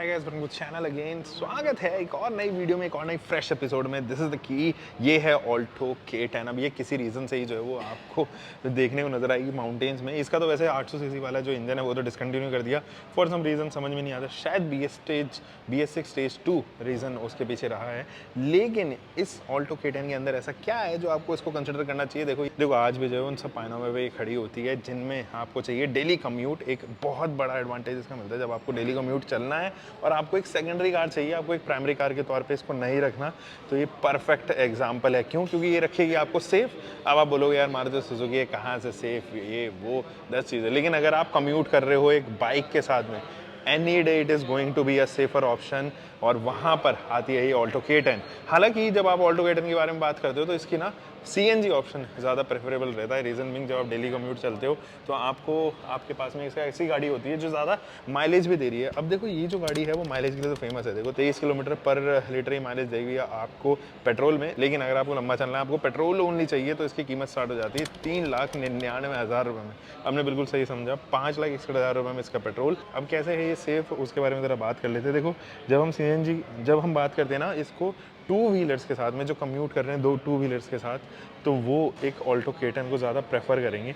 Channel again स्वागत है एक और नई वीडियो में, एक और नई फ्रेश एपिसोड में। This is the key. ये है ऑल्टो K10। अब ये किसी रीज़न से ही जो है वो आपको देखने को नजर आएगी माउंटेन्स में। इसका तो वैसे 800 सीसी वाला जो इंजन है वो तो डिसकंटिन्यू कर दिया फॉर सम रीज़न, समझ में नहीं आता। शायद BS6 स्टेज 2 रीज़न उसके पीछे रहा है। लेकिन इस ऑल्टो K10 के अंदर ऐसा क्या है जो आपको इसको कंसिडर करना चाहिए। देखो आज भी जो है उन सब पाइनों में खड़ी होती है जिनमें आपको चाहिए डेली कम्यूट। एक बहुत बड़ा एडवांटेज इसका मिलता है जब आपको डेली कम्यूट चलना है और आपको एक सेकेंडरी कार चाहिए, आपको एक प्राइमरी कार के तौर पे इसको नहीं रखना। तो ये परफेक्ट एग्जांपल है। क्यों? क्योंकि ये रखेगी आपको सेफ। अब आप बोलोगे यार मारुति सुजुकी है, कहाँ से सेफ, ये वो 10 चीज़ें। लेकिन अगर आप कम्यूट कर रहे हो एक बाइक के साथ में, any day it is going to be a safer option. और वहाँ पर आती है ये ऑल्टो K10। हालांकि जब आप ऑल्टो K10 के बारे में बात करते हो तो इसकी ना CNG ऑप्शन ज़्यादा प्रेफरेबल रहता है। रीज़न बिंग, जब आप डेली कम्यूट चलते हो तो आपको आपके पास में इसका ऐसी गाड़ी होती है जो ज़्यादा माइलेज भी दे रही है। अब देखो ये जो गाड़ी है वो माइलेज के लिए तो फेमस है। देखो 23 किलोमीटर पर लीटर ही माइलेज देगी आपको पेट्रोल में। लेकिन अगर आपको लंबा चलना है, आपको पेट्रोल ओनली चाहिए, तो इसकी कीमत स्टार्ट हो जाती है 3,99,000 रुपये में। आपने बिल्कुल सही समझा, 5,61,000 रुपये में इसका पेट्रोल। अब कैसे है ये सेफ, उसके बारे में ज़रा बात कर लेते हैं। देखो जब हम बात करते हैं ना इसको टू व्हीलर्स के साथ में, जो कम्यूट कर रहे हैं दो टू व्हीलर्स के साथ, तो वो एक ऑल्टो K10 को ज़्यादा प्रेफर करेंगे।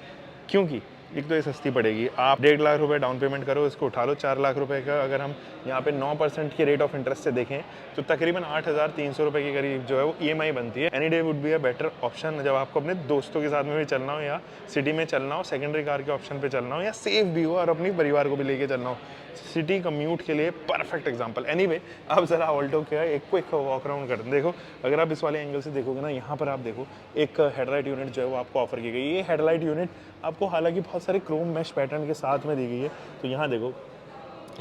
क्योंकि एक तो ये सस्ती पड़ेगी। आप 1.5 लाख रुपए डाउन पेमेंट करो, इसको उठा लो 4 लाख रुपए का। अगर हम यहाँ पे 9% के रेट ऑफ इंटरेस्ट से देखें तो तकरीबन 8,300 रुपये के करीब जो है वो EMI बनती है। Any day would be a better option जब आपको अपने दोस्तों के साथ में भी चलना हो, या सिटी में चलना हो, सेकेंडरी कार के ऑप्शन पे चलना हो, या सेफ भी हो और अपनी परिवार को भी लेके चलना हो। सिटी कम्यूट के लिए परफेक्ट एग्जाम्पल। एनीवे, अब ज़रा ऑल्टो का एक क्विक वॉक अराउंड करते हैं। देखो अगर आप इस वाले एंगल से देखोगे ना, यहाँ पर आप देखो एक हेडलाइट यूनिट जो है वो आपको ऑफर की गई है। ये हेडलाइट यूनिट आपको हालांकि बहुत सारे क्रोम मैश पैटर्न के साथ में दी गई है। तो यहाँ देखो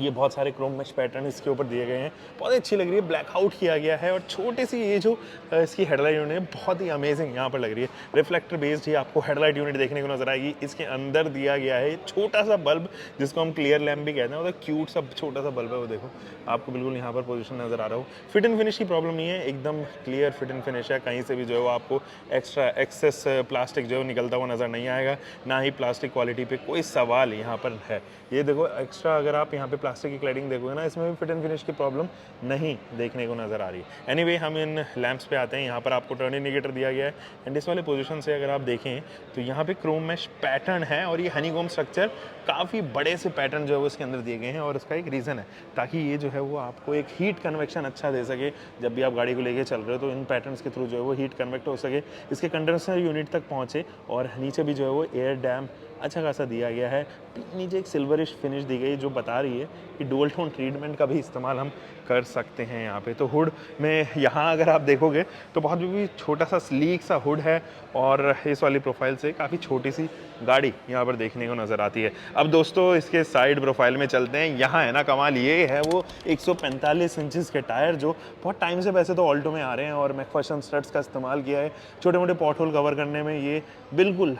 ये बहुत सारे क्रोम मैश पैटर्न इसके ऊपर दिए गए हैं, बहुत अच्छी लग रही है। ब्लैक आउट किया गया है और छोटी सी ये जो इसकी हेडलाइट यूनिट है बहुत ही अमेजिंग यहाँ पर लग रही है। रिफ्लेक्टर बेस्ड ही आपको हेडलाइट यूनिट देखने को नजर आएगी। इसके अंदर दिया गया है छोटा सा बल्ब जिसको हम क्लियर लैम्प भी कहते हैं, और क्यूट सा छोटा सा बल्ब है वो देखो आपको बिल्कुल यहाँ पर पोजीशन नजर आ रहा हो। फिट एंड फिनिश की प्रॉब्लम नहीं है, एकदम क्लियर फिट एंड फिनिश है। कहीं से भी जो है वो आपको एक्स्ट्रा एक्सेस प्लास्टिक जो है निकलता हुआ नजर नहीं आएगा, ना ही प्लास्टिक क्वालिटी पे कोई सवाल यहाँ पर है। ये देखो एक्स्ट्रा अगर आप यहाँ पे प्लास्टिक की क्लैडिंग देखोगे ना, इसमें भी फिट एंड फिनिश की प्रॉब्लम नहीं देखने को नजर आ रही है। एनीवे, हम इन लैंप्स पे आते हैं। यहाँ पर आपको टर्न इंडिकेटर दिया गया है एंड इस वाले पोजीशन से अगर आप देखें तो यहाँ पे क्रोम मैश पैटर्न है और ये हनीकॉम्ब स्ट्रक्चर काफ़ी बड़े से पैटर्न जो है वो इसके अंदर दिए गए हैं। और इसका एक रीज़न है ताकि ये जो है वो आपको एक हीट कन्वेक्शन अच्छा दे सके। जब भी आप गाड़ी को लेके चल रहे हो तो इन पैटर्न्स के थ्रू जो है वो हीट कन्वेक्ट हो सके, इसके कंडेंसर यूनिट तक पहुँचे। और नीचे भी जो है वो एयर डैम अच्छा खासा दिया गया है। नीचे एक सिल्वरिश फिनिश दी गई जो बता रही है कि डुअल टोन ट्रीटमेंट का भी इस्तेमाल हम कर सकते हैं यहाँ पे। तो हुड में यहाँ अगर आप देखोगे तो बहुत भी छोटा सा स्लीक सा हुड है और इस वाली प्रोफाइल से काफ़ी छोटी सी गाड़ी यहाँ पर देखने को नज़र आती है। अब दोस्तों इसके साइड प्रोफाइल में चलते हैं। यहाँ है ना कमाल, ये है वो 145 इंचज़ के टायर जो बहुत टाइम से वैसे तो ऑल्टो में आ रहे हैं और मैकफर्सन स्टड्स का इस्तेमाल किया है। छोटे मोटे पॉट होल कवर करने में ये बिल्कुल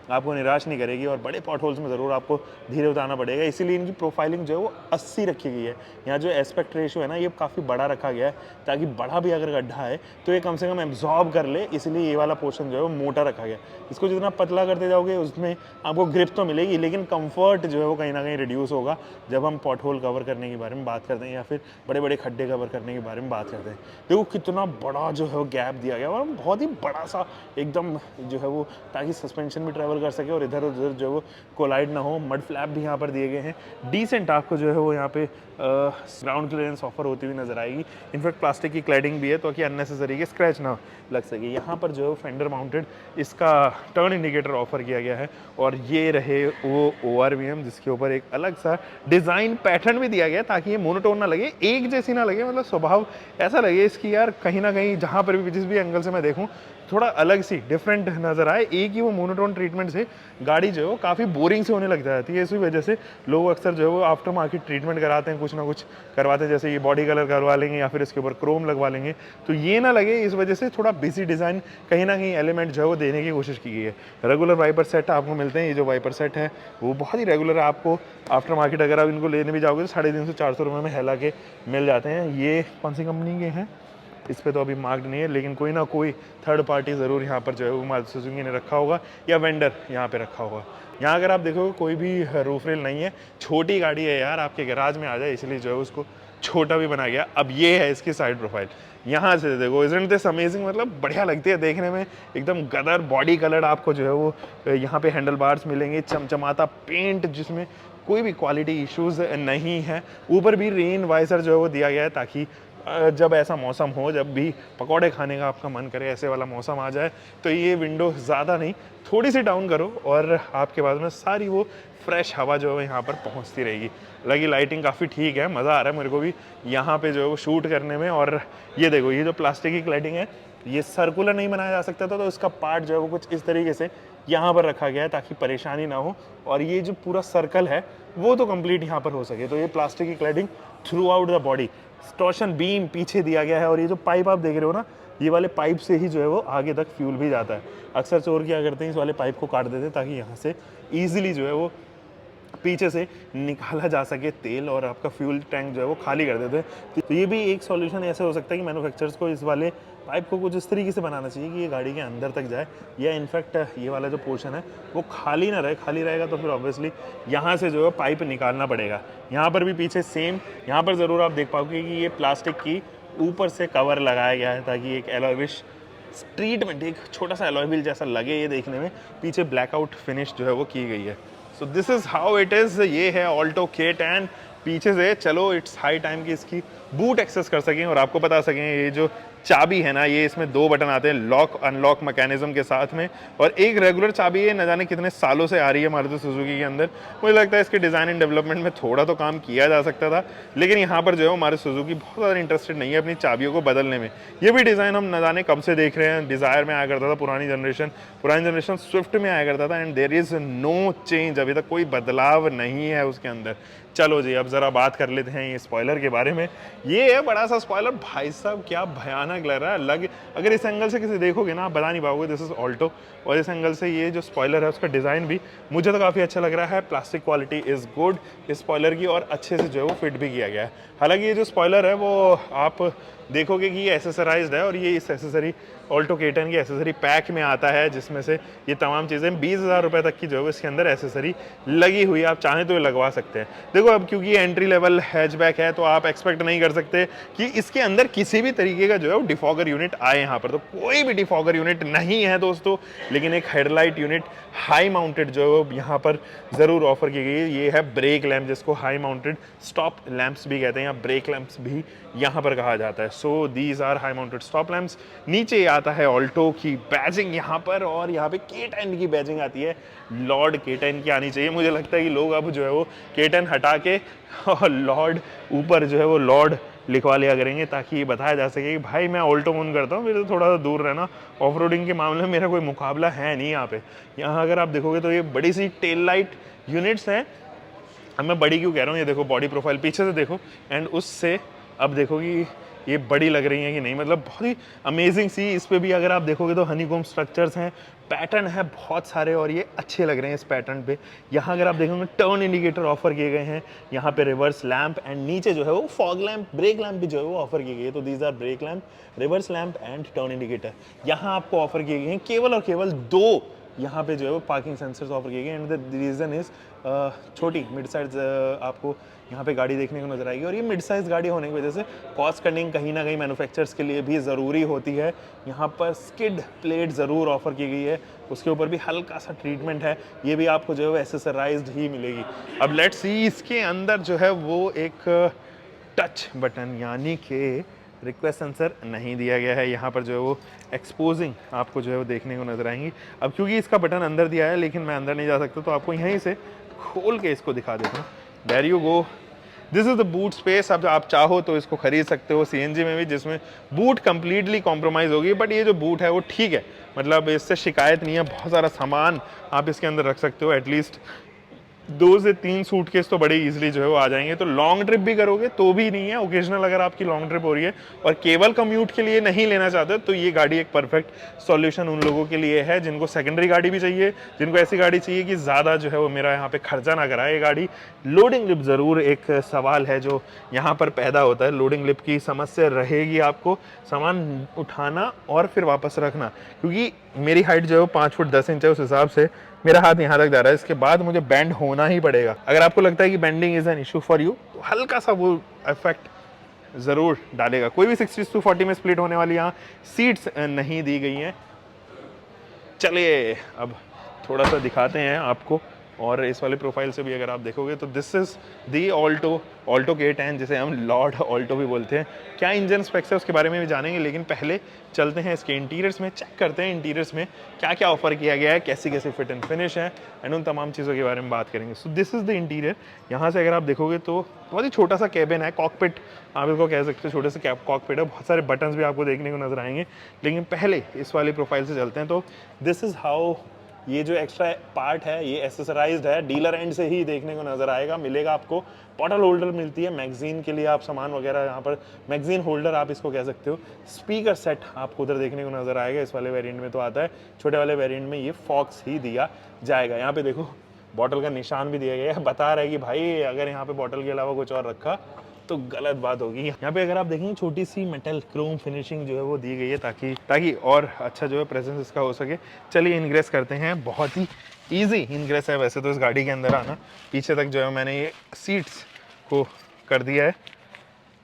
आपको निराश नहीं करेगी और बड़े पॉट होल्स में ज़रूर आपको धीरे उतारना पड़ेगा। इसीलिए इनकी प्रोफाइलिंग जो है वो 80 रखी गई है। यहाँ जो एस्पेक्ट रेशियो है ना ये काफ़ी बड़ा रखा गया है ताकि बड़ा भी अगर गड्ढा है तो ये कम से कम एब्जॉर्ब कर ले, इसलिए ये वाला पोर्शन जो है वो मोटा रखा गया है। इसको जितना पतला करते जाओगे उसमें आपको ग्रिप तो मिलेगी, लेकिन कंफर्ट जो है वो कहीं ना कहीं रिड्यूस होगा जब हम पॉट होल कवर करने के बारे में बात करते हैं या फिर बड़े बड़े खड्डे कवर करने के बारे में बात करते हैं। देखो कितना बड़ा जो है वो गैप दिया गया और बहुत ही बड़ा सा एकदम जो है वो, ताकि सस्पेंशन भी ट्रैवल कर सके और इधर उधर जो वो कोलाइड ना हो। मड फ्लैप भी यहाँ पर दिए गए हैं। डिसेंट आपको जो है वो यहाँ पे ग्राउंड क्लियरेंस ऑफर होती हुई नजर आएगी। इनफैक्ट प्लास्टिक की क्लैडिंग भी है तो कि अननेसेसरी के स्क्रैच ना लग सके। यहाँ पर जो है फेंडर माउंटेड इसका टर्न इंडिकेटर ऑफर किया गया है और ये रहे वो ORVM जिसके ऊपर एक अलग सा डिज़ाइन पैटर्न भी दिया गया ताकि ये मोनोटोन ना लगे, एक जैसी ना लगे, मतलब स्वभाव ऐसा लगे इसकी यार कहीं ना कहीं जहाँ पर भी जिस भी एंगल से मैं देखूँ थोड़ा अलग सी डिफरेंट नज़र आए। एक ही वो मोनोटोन ट्रीटमेंट से गाड़ी जो है वो काफ़ी बोरिंग से होने लग जाती है। इसी वजह से लोग अक्सर जो है वो आफ्टर मार्केट ट्रीटमेंट कराते हैं, कुछ ना कुछ करवाते हैं, जैसे ये बॉडी कलर करवा लेंगे या फिर इसके ऊपर क्रोम लगवा लेंगे तो ये ना लगे। इस वजह से थोड़ा बिजी डिज़ाइन कहीं ना कहीं एलिमेंट जो है वो देने की कोशिश की गई है। रेगुलर वाइपर सेट आपको मिलते हैं। ये जो वाइपर सेट है वो बहुत ही रेगुलर है। आपको आफ्टर मार्केट अगर आप इनको लेने भी जाओगे तो 350 रुपये में हेला के मिल जाते हैं। ये कौन सी कंपनी के हैं इस पे तो अभी मार्क्ड नहीं है, लेकिन कोई ना कोई थर्ड पार्टी ज़रूर यहाँ पर जो है वो मारुति सुजुकी ने रखा होगा या वेंडर यहाँ पे रखा होगा। यहाँ अगर आप देखोगे कोई भी रूफ रेल नहीं है, छोटी गाड़ी है यार, आपके गैराज में आ जाए, इसलिए जो है उसको छोटा भी बना गया। अब ये है इसकी साइड प्रोफाइल, यहाँ से देखो, इजंट दिस अमेजिंग, मतलब बढ़िया लगती है देखने में, एकदम गदर बॉडी कलर आपको जो है वो यहाँ पे हैंडल बार्स मिलेंगे, चमचमाता पेंट जिसमें कोई भी क्वालिटी इश्यूज नहीं है। ऊपर भी रेन वाइजर जो है वो दिया गया है ताकि जब ऐसा मौसम हो, जब भी पकौड़े खाने का आपका मन करे, ऐसे वाला मौसम आ जाए, तो ये विंडो ज़्यादा नहीं थोड़ी सी डाउन करो और आपके बाद में सारी वो फ्रेश हवा जो है यहाँ पर पहुँचती रहेगी। लगी लाइटिंग काफ़ी ठीक है, मज़ा आ रहा है मेरे को भी यहाँ पे जो है वो शूट करने में। और ये देखो, ये जो प्लास्टिक की क्लैडिंग है, ये सर्कुलर नहीं बनाया जा सकता था, तो इसका पार्ट जो है वो कुछ इस तरीके से यहाँ पर रखा गया है ताकि परेशानी ना हो, और ये जो पूरा सर्कल है वो तो कंप्लीट यहाँ पर हो सके। तो ये प्लास्टिक की cladding throughout the body, torsion beam पीछे दिया गया है, और ये जो पाइप आप देख रहे हो ना, ये वाले पाइप से ही जो है वो आगे तक फ्यूल भी जाता है। अक्सर चोर क्या करते हैं, इस वाले पाइप को काट देते हैं ताकि यहाँ से ईजिली जो है वो पीछे से निकाला जा सके तेल, और आपका फ्यूल टैंक जो है वो खाली कर देते हैं। तो ये भी एक सॉल्यूशन ऐसे हो सकता है कि मैन्युफैक्चरर्स को इस वाले पाइप को कुछ इस तरीके से बनाना चाहिए कि ये गाड़ी के अंदर तक जाए, या इनफैक्ट ये वाला जो पोर्शन है वो खाली ना रहे। खाली रहेगा तो फिर ऑब्वियसली यहाँ से जो है पाइप निकालना पड़ेगा। यहाँ पर भी पीछे सेम, यहाँ पर ज़रूर आप देख पाओगे कि ये प्लास्टिक की ऊपर से कवर लगाया गया है ताकि एक एलॉयविश ट्रीटमेंट, एक छोटा सा एलॉय व्हील जैसा लगे ये देखने में। पीछे ब्लैकआउट फिनिश जो है वो की गई है। So this is how it is. ये है ऑल्टो K10। पीछे से चलो, इट्स हाई टाइम कि इसकी बूट एक्सेस कर सकें और आपको बता सकें। ये जो चाबी है ना, ये इसमें 2 बटन आते हैं लॉक अनलॉक मैकेनिज्म के साथ में, और एक रेगुलर चाबी है, न जाने कितने सालों से आ रही है मारुति सुजुकी के अंदर। मुझे लगता है इसके डिज़ाइन एंड डेवलपमेंट में थोड़ा तो काम किया जा सकता था, लेकिन यहाँ पर जो है हमारे सुजुकी बहुत ज़्यादा इंटरेस्टेड नहीं है अपनी चाबियों को बदलने में। ये भी डिज़ाइन हम न जाने कब से देख रहे हैं। डिज़ायर में आया करता था पुरानी जनरेशन स्विफ्ट में आया करता था, and there is no change, अभी तक कोई बदलाव नहीं है उसके अंदर। चलो जी, अब ज़रा बात कर लेते हैं ये स्पॉइलर के बारे में। ये है बड़ा सा स्पॉइलर, भाई साहब क्या भयानक लग रहा है। अगर इस एंगल से किसी देखोगे ना, आप बता नहीं पाओगे दिस इज ऑल्टो। और इस एंगल से ये जो स्पॉइलर है उसका डिज़ाइन भी मुझे तो काफ़ी अच्छा लग रहा है। प्लास्टिक क्वालिटी इज़ गुड इस स्पॉइलर की, और अच्छे से जो है वो फिट भी किया गया है। हालांकि ये जो स्पॉइलर है वो आप देखोगे कि ये एसेसराइज्ड है, और ये इस एसेसरी ऑल्टो K10 की एसेसरी पैक में आता है, जिसमें से ये तमाम चीज़ें 20,000 रुपये तक की जो है इसके अंदर एसेसरी लगी हुई है। आप चाहें तो ये लगवा सकते हैं। देखो, अब क्योंकि ये एंट्री लेवल हैचबैक है, तो आप एक्सपेक्ट नहीं कर सकते कि इसके अंदर किसी भी तरीके का जो है वो डिफॉगर यूनिट आए। यहाँ पर तो कोई भी डिफॉगर यूनिट नहीं है दोस्तों, लेकिन एक हेडलाइट यूनिट हाई माउंटेड जो है यहाँ पर ज़रूर ऑफर की गई है। ये है ब्रेक लैम्प, जिसको हाई माउंटेड स्टॉप लैंप्स भी कहते हैं, या ब्रेक लैंप्स भी यहाँ पर कहा जाता है। So these are high mounted stop lamps. नीचे आता है ऑल्टो की बैजिंग यहाँ पर, और यहाँ पे K10 की बैजिंग आती है। लॉर्ड K10 की आनी चाहिए। मुझे लगता है कि लोग अब जो है वो K10 हटा के और लॉर्ड ऊपर जो है वो लॉर्ड लिखवा लिया करेंगे, ताकि ये बताया जा सके कि भाई मैं ऑल्टो ओन करता हूँ, मेरे से थोड़ा सा दूर रहना। ऑफ रोडिंग के मामले में मेरा कोई मुकाबला है नहीं यहाँ पे। यहाँ अगर आप देखोगे तो ये बड़ी सी टेल लाइट यूनिट्स हैं। अब मैं बड़ी क्यों कह रहा हूँ, ये देखो बॉडी प्रोफाइल पीछे से देखो, एंड उससे अब देखो कि ये बड़ी लग रही है कि नहीं। मतलब बहुत ही अमेजिंग सी। इस पे भी अगर आप देखोगे तो हनीकॉम स्ट्रक्चर्स हैं, पैटर्न है बहुत सारे, और ये अच्छे लग रहे हैं इस पैटर्न पे। यहाँ अगर आप देखोगे टर्न इंडिकेटर ऑफर किए गए हैं, यहाँ पे रिवर्स लैंप, एंड नीचे जो है वो फॉग लैंप, ब्रेक लैंप भी जो है वो ऑफर किए गए हैं। तो these are brake lamp, reverse lamp and turn indicator यहाँ आपको ऑफर किए गए हैं। केवल और केवल 2 यहाँ पे जो है वो पार्किंग सेंसर्स ऑफर किए गए, एंड द रीज़न इज़ छोटी मिड साइज आपको यहाँ पे गाड़ी देखने को नजर आएगी। और ये मिड साइज गाड़ी होने की वजह से कॉस्ट कटिंग कहीं ना कहीं मैन्युफैक्चरर्स के लिए भी ज़रूरी होती है। यहाँ पर स्किड प्लेट ज़रूर ऑफर की गई है, उसके ऊपर भी हल्का सा ट्रीटमेंट है। ये भी आपको जो है वो एसेसराइज्ड ही मिलेगी। अब लेट्स सी, इसके अंदर जो है वो एक टच बटन यानी कि रिक्वेस्ट सेंसर नहीं दिया गया है। यहाँ पर जो है वो एक्सपोजिंग आपको जो है वो देखने को नजर आएंगी। अब क्योंकि इसका बटन अंदर दिया है, लेकिन मैं अंदर नहीं जा सकता, तो आपको यहीं से खोल के इसको दिखा देता हूँ। There you go, this is the boot space. अब आप चाहो तो इसको खरीद सकते हो CNG में भी, जिसमें बूट कंप्लीटली कॉम्प्रोमाइज़ होगी, बट ये जो बूट है वो ठीक है, मतलब इससे शिकायत नहीं है। बहुत सारा सामान आप इसके अंदर रख सकते हो, एटलीस्ट 2 से 3 सूटकेस तो बड़े इजीली जो है वो आ जाएंगे। तो लॉन्ग ट्रिप भी करोगे तो भी नहीं है, ओकेजनल अगर आपकी लॉन्ग ट्रिप हो रही है और केवल कम्यूट के लिए नहीं लेना चाहते, तो ये गाड़ी एक परफेक्ट सॉल्यूशन उन लोगों के लिए है जिनको सेकेंडरी गाड़ी भी चाहिए, जिनको ऐसी गाड़ी चाहिए कि ज़्यादा जो है वो मेरा यहाँ पे खर्चा ना कराए ये गाड़ी। लोडिंग लिप ज़रूर एक सवाल है जो यहाँ पर पैदा होता है। लोडिंग लिप की समस्या रहेगी, आपको सामान उठाना और फिर वापस रखना, क्योंकि मेरी हाइट जो है वो 5 फुट 10 इंच है, उस हिसाब से मेरा हाथ यहाँ तक जा रहा है। इसके बाद मुझे बेंड होना ही पड़ेगा। अगर आपको लगता है कि bending is an issue for you, तो हल्का सा वो इफेक्ट ज़रूर डालेगा। कोई भी 60/40 में स्प्लिट होने वाली यहाँ सीट्स नहीं दी गई हैं। चलिए अब थोड़ा सा दिखाते हैं आपको, और इस वाले प्रोफाइल से भी अगर आप देखोगे तो this is the Alto K10, जिसे हम लॉर्ड ऑल्टो भी बोलते हैं। क्या इंजन स्पेक्स है उसके बारे में भी जानेंगे, लेकिन पहले चलते हैं इसके इंटीरियर्स में, चेक करते हैं इंटीरियर्स में क्या क्या ऑफर किया गया है, कैसी कैसी फिट एंड फिनिश है, एंड उन तमाम चीज़ों के बारे में बात करेंगे। So this is the interior. यहाँ से अगर आप देखोगे तो बहुत ही छोटा सा कैबिन है, कॉकपिट आप इसको कह सकते हो, छोटे से कॉकपिट है, बहुत सारे बटन्स भी आपको देखने को नजर आएंगे। लेकिन पहले इस वाली प्रोफाइल से चलते हैं। तो दिस इज़ हाउ ये जो एक्स्ट्रा पार्ट है ये एसेसराइज्ड है, डीलर एंड से ही देखने को नजर आएगा। मिलेगा आपको बॉटल होल्डर मिलती है, मैगजीन के लिए आप सामान वगैरह, यहाँ पर मैगजीन होल्डर आप इसको कह सकते हो। स्पीकर सेट आपको उधर देखने को नजर आएगा, इस वाले वेरिएंट में तो आता है, छोटे वाले वेरिएंट में ये फॉक्स ही दिया जाएगा। यहाँ पे देखो बॉटल का निशान भी दिया गया है, बता रहा है कि भाई अगर यहाँ पे बॉटल के अलावा कुछ और रखा तो गलत बात होगी। यहाँ पे अगर आप देखेंगे छोटी सी मेटल क्रोम फिनिशिंग जो है वो दी गई है ताकि और अच्छा जो है प्रेजेंस इसका हो सके। चलिए इनग्रेस करते हैं, बहुत ही इजी इनग्रेस है वैसे तो इस गाड़ी के अंदर आना। पीछे तक जो है मैंने ये सीट्स को कर दिया है।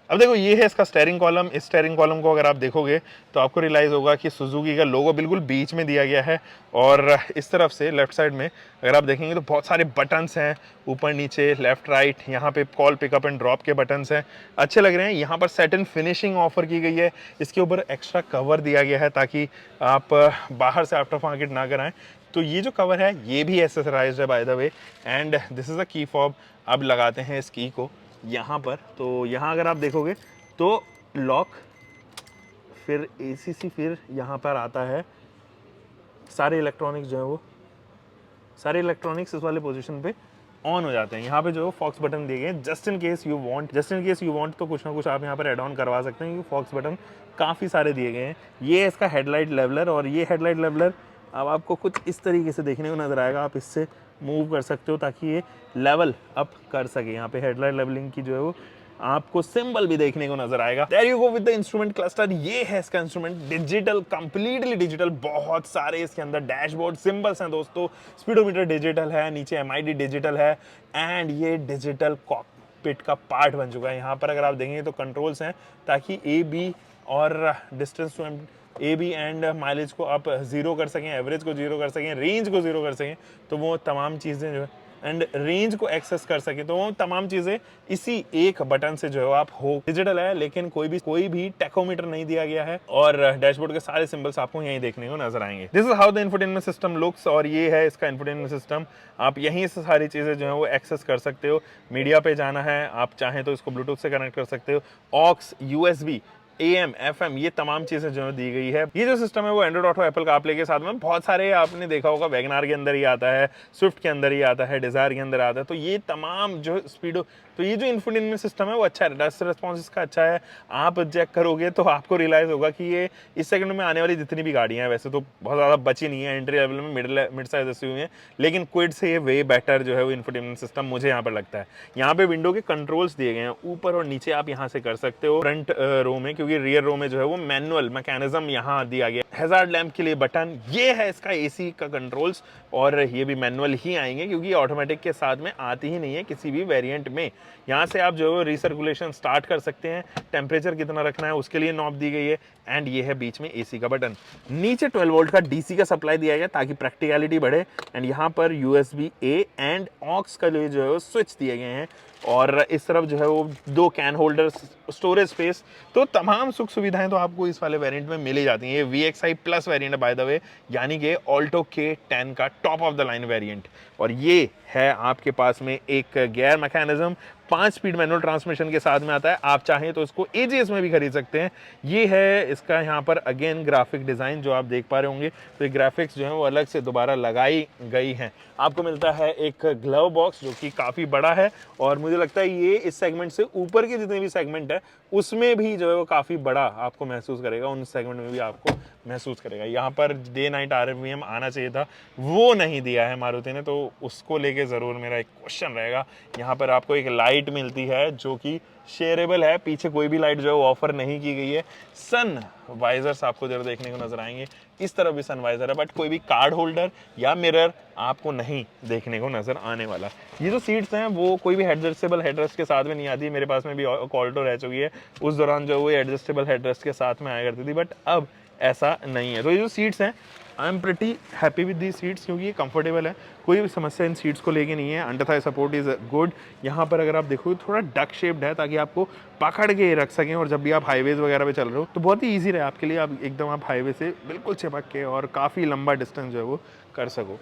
अब देखो ये है इसका स्टेयरिंग कॉलम। इस स्टेयरिंग कॉलम को अगर आप देखोगे तो आपको रियलाइज़ होगा कि सुजुकी का लोगो बिल्कुल बीच में दिया गया है, और इस तरफ से लेफ्ट साइड में अगर आप देखेंगे तो बहुत सारे बटन्स हैं, ऊपर नीचे लेफ्ट राइट, यहाँ पे कॉल पिकअप एंड ड्रॉप के बटन्स हैं, अच्छे लग रहे हैं। यहाँ पर सैटिन फिनिशिंग ऑफर की गई है, इसके ऊपर एक्स्ट्रा कवर दिया गया है ताकि आप बाहर से आफ्टर मार्केट ना कराएं। तो ये जो कवर है ये भी एसेसराइज्ड है by the way, and this is a key fob. अब लगाते हैं इस की को यहाँ पर, तो यहाँ अगर आप देखोगे तो लॉक, फिर ACC, फिर यहाँ पर आता है सारे इलेक्ट्रॉनिक्स जो है वो सारे इलेक्ट्रॉनिक्स इस वाले पोजीशन पे ऑन हो जाते हैं। यहाँ पे जो फॉक्स बटन दिए गए हैं, just in case you want तो कुछ ना कुछ आप यहाँ पर एड ऑन करवा सकते हैं, क्योंकि फॉक्स बटन काफ़ी सारे दिए गए हैं। ये है इसका हेडलाइट लेवलर, और ये हेडलाइट लेवलर अब आपको कुछ इस तरीके से देखने को नजर आएगा। आप इससे मूव कर सकते हो ताकि ये लेवल अप कर सके। यहाँ पे हेडलाइट लेवलिंग की जो है वो आपको सिंबल भी देखने को नजर आएगा। There you go with the instrument cluster. ये है इसका इंस्ट्रूमेंट, डिजिटल, कंप्लीटली डिजिटल, बहुत सारे इसके अंदर डैशबोर्ड सिंबल्स हैं दोस्तों। स्पीडोमीटर डिजिटल है, नीचे MID डिजिटल है, एंड ये डिजिटल कॉकपिट का पार्ट बन चुका है। यहाँ पर अगर आप देखेंगे तो कंट्रोल्स हैं ताकि AB और distance to AB and mileage को आप जीरो कर सकें, एवरेज को जीरो कर सकें, रेंज को जीरो कर सकें, तो वो तमाम चीज़ें जो है एंड रेंज को एक्सेस कर सके, तो वो तमाम चीज़ें इसी एक बटन से जो है आप हो। डिजिटल है लेकिन कोई भी टैकोमीटर नहीं दिया गया है, और डैशबोर्ड के सारे सिंबल्स आपको यहीं देखने को नजर आएंगे। This is how the infotainment system looks, और ये है इसका इंफोटेनमेंट सिस्टम। आप यहीं से सारी चीज़ें जो है वो एक्सेस कर सकते हो। मीडिया पे जाना है, आप चाहें तो इसको ब्लूटूथ से कनेक्ट कर सकते हो। ऑक्स, USB, AM, FM, ये तमाम चीजें जो दी गई है। ये जो सिस्टम है वो एंड्रॉइड ऑटो, एप्पल कारप्ले के साथ में बहुत सारे आपने देखा होगा, वैगनार के अंदर ही आता है, स्विफ्ट के अंदर ही आता है, डिजायर के अंदर आता है। तो ये तमाम जो स्पीडो, तो ये जो इंफोटेनमेंट सिस्टम है वो अच्छा है, डस्ट रिस्पॉन्स इसका अच्छा है। आप चेक करोगे तो आपको रियलाइज होगा कि ये इस सेगमेंट में आने वाली जितनी भी गाड़ियां हैं, वैसे तो बहुत ज़्यादा बची नहीं है, एंट्री लेवल में मिड साइज एसयूवी है, लेकिन क्विड से ये वे बेटर जो है वो इंफोटेनमेंट सिस्टम मुझे यहाँ पर लगता है। यहाँ पे विंडो के कंट्रोल्स दिए गए हैं, ऊपर और नीचे आप यहाँ से कर सकते हो फ्रंट रो में, क्योंकि रियर रो में जो है वो मैनुअल मैकेनिज्म यहाँ दिया गया। हैजार्ड लैंप के लिए बटन, ये है इसका AC का कंट्रोल्स, और ये भी मैनुअल ही आएंगे क्योंकि ऑटोमेटिक के साथ में आती ही नहीं है किसी भी वेरिएंट में। यहाँ से आप जो है रिसर्कुलेशन स्टार्ट कर सकते हैं, टेम्परेचर कितना रखना है उसके लिए नॉब दी गई है, एंड ये है बीच में AC का बटन। नीचे 12 वोल्ट का DC का सप्लाई दिया गया ताकि प्रैक्टिकलिटी बढ़े, एंड यहाँ पर USB-A एंड ऑक्स का जो है वो स्विच दिए गए हैं, और इस तरफ जो है वो 2 कैन होल्डर, स्टोरेज स्पेस। तो तमाम सुख सुविधाएं तो आपको इस वाले वेरिएंट में मिल ही जाती हैं। ये VXI प्लस वेरिएंट है बाय द वे, यानी कि ऑल्टो K10 का top of the line variant, और ये है आपके पास में एक gear mechanism, 5 speed manual transmission के साथ में आता है। आप चाहें तो इसको AGS में भी खरीद सकते हैं। ये है इसका यहाँ पर अगेन ग्राफिक डिज़ाइन जो आप देख पा रहे होंगे, तो ये ग्राफिक्स जो है वो अलग से दोबारा लगाई गई हैं। आपको मिलता है एक ग्लव बॉक्स जो कि काफ़ी बड़ा है, और मुझे लगता है ये इस सेगमेंट से ऊपर के जितने भी सेगमेंट है उसमें भी जो है वो काफ़ी बड़ा आपको महसूस करेगा, उन सेगमेंट में भी आपको महसूस करेगा। यहाँ पर डे नाइट RPM आना चाहिए था, वो नहीं दिया है मारुति ने, तो उसको लेके ज़रूर मेरा एक क्वेश्चन रहेगा। यहाँ पर आपको एक लाइट मिलती है जो कि शेयरेबल है, पीछे कोई भी लाइट जो है वो ऑफर नहीं की गई है। सन वाइजर्स आपको जरूर देखने को नजर आएंगे, इस तरफ भी सन वाइजर है, बट कोई भी कार्ड होल्डर या मिरर आपको नहीं देखने को नजर आने वाला। ये जो सीट्स हैं वो कोई भी एडजस्टेबल हेडरेस्ट के साथ में नहीं आती है। मेरे पास में भी ऑल्टो रह चुकी है, उस दौरान जो वो एडजस्टेबल हेडरेस्ट के साथ में आया करती थी, बट अब ऐसा नहीं है। तो ये जो सीट्स हैं, I am pretty happy with the seats, क्योंकि ये कंफर्टेबल है, कोई भी समस्या इन सीट्स को लेके नहीं है। Under Thai support is good. यहाँ पर अगर आप देखो थोड़ा डक शेप्ड है, ताकि आपको पकड़ के रख सकें, और जब भी आप हाईवेज वगैरह पे चल रहे हो तो बहुत ही ईजी रहे आपके लिए, आप एकदम आप हाईवे से बिल्कुल चिपक के और काफ़ी लंबा डिस्टेंस जो है वो कर सको।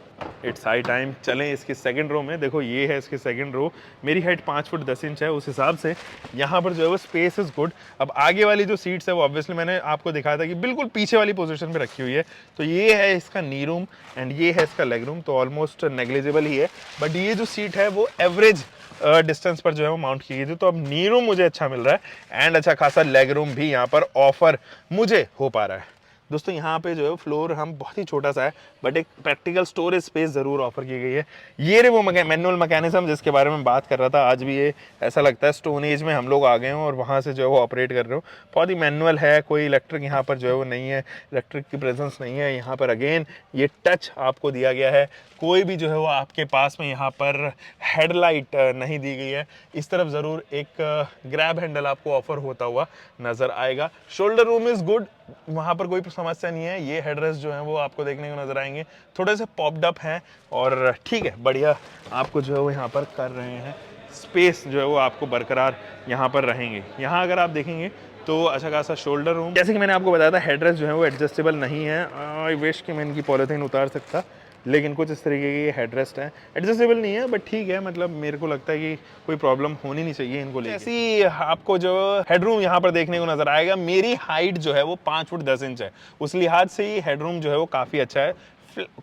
इट्स हाई टाइम चलें इसकी सेकंड रो में। देखो ये है इसकी सेकंड रो, मेरी हाइट 5 फुट 10 इंच है, उस हिसाब से यहाँ पर जो है वो स्पेस इज़ गुड। अब आगे वाली जो सीट्स है वो ऑब्वियसली मैंने आपको दिखाया था कि बिल्कुल पीछे वाली पोजीशन पे रखी हुई है, तो ये है इसका नी रूम एंड ये है इसका लेग रूम, तो ऑलमोस्ट नेग्लिजिबल ही है। बट ये जो सीट है वो एवरेज डिस्टेंस पर जो है वो माउंट की गई थी, तो अब नी रूम मुझे अच्छा मिल रहा है एंड अच्छा खासा लेग रूम भी यहाँ पर ऑफर मुझे हो पा रहा है। दोस्तों यहाँ पे जो है फ्लोर हम बहुत ही छोटा सा है, बट एक प्रैक्टिकल स्टोरेज स्पेस ज़रूर ऑफर की गई है। ये रे वो मैनुअल मैकेनिज्म जिसके बारे में बात कर रहा था, आज भी ये ऐसा लगता है स्टोन एज में हम लोग आ गए हैं और वहाँ से जो है वो ऑपरेट कर रहे हो। बहुत ही मैनुअल है, कोई इलेक्ट्रिक यहाँ पर जो है वो नहीं है, इलेक्ट्रिक की प्रेजेंस नहीं है यहाँ पर। अगेन ये टच आपको दिया गया है, कोई भी जो है वो आपके पास में यहाँ पर हेडलाइट नहीं दी गई है। इस तरफ ज़रूर एक ग्रैब हैंडल आपको ऑफर होता हुआ नज़र आएगा। शोल्डर रूम इज़ गुड, वहाँ पर कोई समस्या नहीं है। ये हेडरेस्ट जो है वो आपको देखने को नज़र आएंगे, थोड़े से पॉप्ड अप हैं और ठीक है, बढ़िया आपको जो है वो यहाँ पर कर रहे हैं। स्पेस जो है वो आपको बरकरार यहाँ पर रहेंगे। यहाँ अगर आप देखेंगे तो अच्छा खासा शोल्डर रूम, जैसे कि मैंने आपको बताया था हेडरेस्ट जो है वो एडजस्टेबल नहीं है। आई विश कि मैं इनकी पॉलीथीन उतार सकता, लेकिन कुछ इस तरीके की हेडरेस्ट है, एडजस्टेबल नहीं है, बट ठीक है, मतलब मेरे को लगता है कि कोई प्रॉब्लम होनी नहीं चाहिए इनको लेकर। ऐसी आपको जो हेडरूम यहाँ पर देखने को नजर आएगा, मेरी हाइट जो है वो 5 फुट 10 इंच है, उस लिहाज से ही हेडरूम जो है वो काफ़ी अच्छा है,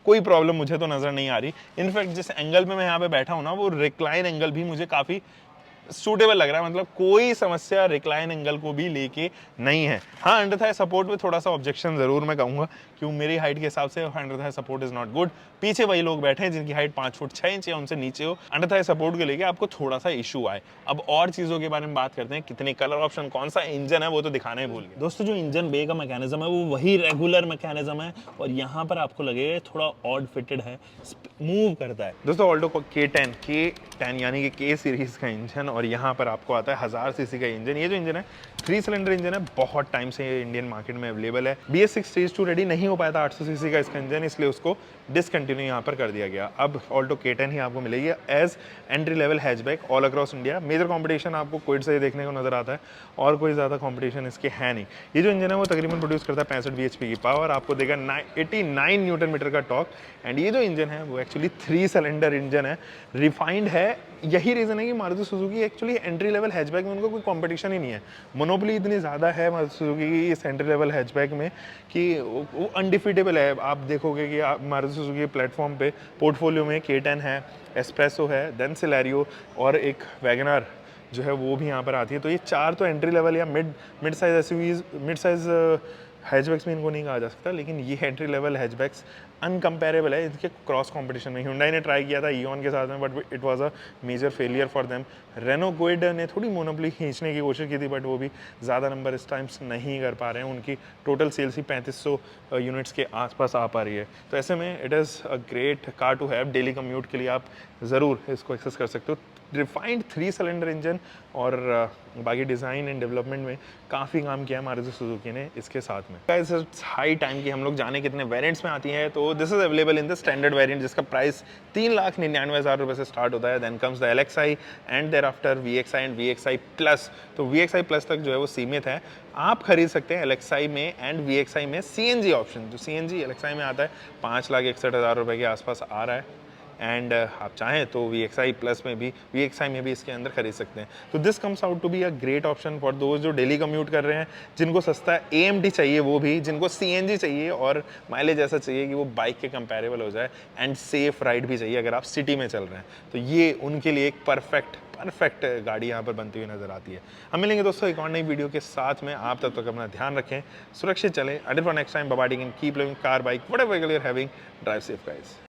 कोई प्रॉब्लम मुझे तो नज़र नहीं आ रही। इनफैक्ट जिस एंगल में मैं यहाँ पे बैठा हूँ ना, वो रिक्लाइन एंगल भी मुझे काफ़ी सूटेबल लग रहा है, मतलब कोई समस्या रिक्लाइन एंगल को भी लेके नहीं है। हाँ, अंडर थाई सपोर्ट में थोड़ा सा ऑब्जेक्शन जरूर मैं कहूँगा, क्यों मेरी हाइट के हिसाब से under Thai support is not good. पीछे वही लोग बैठे हैं जिनकी हाइट 5 फुट 6 इंच या उनसे नीचे हो, अंडर थाई सपोर्ट को लेके आपको थोड़ा सा इशू आए। अब और चीज़ों के बारे में बात करते हैं, कितने कलर ऑप्शन, कौन सा इंजन है वो तो दिखाना ही भूल गए दोस्तों। जो इंजन बे का मैकेनिज्म है वो वही रेगुलर मैकेनिज्म है, और यहाँ पर आपको लगे थोड़ा ऑड फिटेड है, मूव करता है। दोस्तों ऑल्टो K10 यानी कि K सीरीज का इंजन, और यहाँ पर आपको आता है 1000 सीसी का इंजन। ये जो इंजन है 3 सिलेंडर इंजन है, बहुत टाइम से ये इंडियन मार्केट में अवेलेबल है। BS6 स्टेज 2 रेडी नहीं हो पाया था 800 सीसी का इसका इंजन, इसलिए उसको डिसकंटिन्यू यहाँ पर कर दिया गया। अब ऑल्टो K10 ही आपको मिलेगी as entry level hatchback all across India. Major competition आपको क्विड से देखने को नजर आता है, और कोई ज़्यादा कॉम्पिटिशन इसके है नहीं। ये जो इंजन है वो तकरीबन प्रोड्यूस करता है 65 bhp की पावर, आपको देगा 89 न्यूटन मीटर का टॉर्क। एंड ये जो इंजन है वो एक्चुअली 3 सिलेंडर इंजन है, रिफाइंड है। यही रीज़न है कि Maruti Suzuki actually entry level hatchback में उनका कोई कंपटीशन ही नहीं है। मोनोपोली इतनी ज़्यादा है मारुति सुजुकी की इस एंट्री लेवल हैचबैक में कि वो अनडिफीटेबल है। आप देखोगे कि आप मारुति सुजुकी प्लेटफॉर्म पे पोर्टफोलियो में K10 है, एस्प्रेसो है, देन सिलेरियो और एक वैगनर जो है वो भी यहाँ पर आती है। तो ये 4 तो एंट्री लेवल या mid size SUVs, mid size hatchbacks में इनको नहीं कहा जा सकता, लेकिन ये एंट्री लेवल हैचबैक्स अनकम्पेरेबल है इनके क्रॉस कंपटीशन में। Hyundai ने ट्राई किया था ईऑन के साथ में, but it was a major failure for them. Renault Kwid ने थोड़ी मोनोपोली खींचने की कोशिश की थी, बट वो भी ज़्यादा नंबर इस टाइम्स नहीं कर पा रहे हैं। उनकी टोटल सेल्स ही 3500 यूनिट्स के आसपास आ पा रही है। तो ऐसे में it is a great car to have, daily commute के लिए आप ज़रूर इसको एक्सेस कर सकते हो। रिफाइंड 3 सिलेंडर इंजन और बाकी डिज़ाइन एंड डेवलपमेंट में काफ़ी काम किया मारुति सुजुकी ने इसके साथ में। गाइस इट्स हाई टाइम कि हम लोग जाने कितने वेरिएंट्स में आती हैं। तो this is available in the standard variant, जिसका प्राइस 3,99,000 रुपये से स्टार्ट होता है। Then comes the LXi and thereafter VXi and VXi plus. तो VXi प्लस तक जो है वो सीमित है, आप खरीद सकते हैं LXi में एंड VXi में CNG ऑप्शन। जो CNG LXi में आता है 5,61,000 रुपये के आसपास आ रहा है, एंड आप चाहें तो VXi प्लस में भी, VXi में भी इसके अंदर खरीद सकते हैं। तो this comes out to be a great option for those जो डेली कम्यूट कर रहे हैं, जिनको सस्ता AMD चाहिए, वो भी जिनको CNG चाहिए और माइलेज ऐसा चाहिए कि वो बाइक के कंपेरेबल हो जाए, एंड सेफ राइड भी चाहिए अगर आप सिटी में चल रहे हैं, तो ये उनके लिए एक परफेक्ट गाड़ी यहाँ पर बनती हुई नजर आती है। हम मिलेंगे दोस्तों एक और नई वीडियो के साथ में, आप तब तक अपना ध्यान रखें, सुरक्षित चलें। Until for next time, bye bye, keep living car, bike, whatever vehicle you are having, drive safe guys.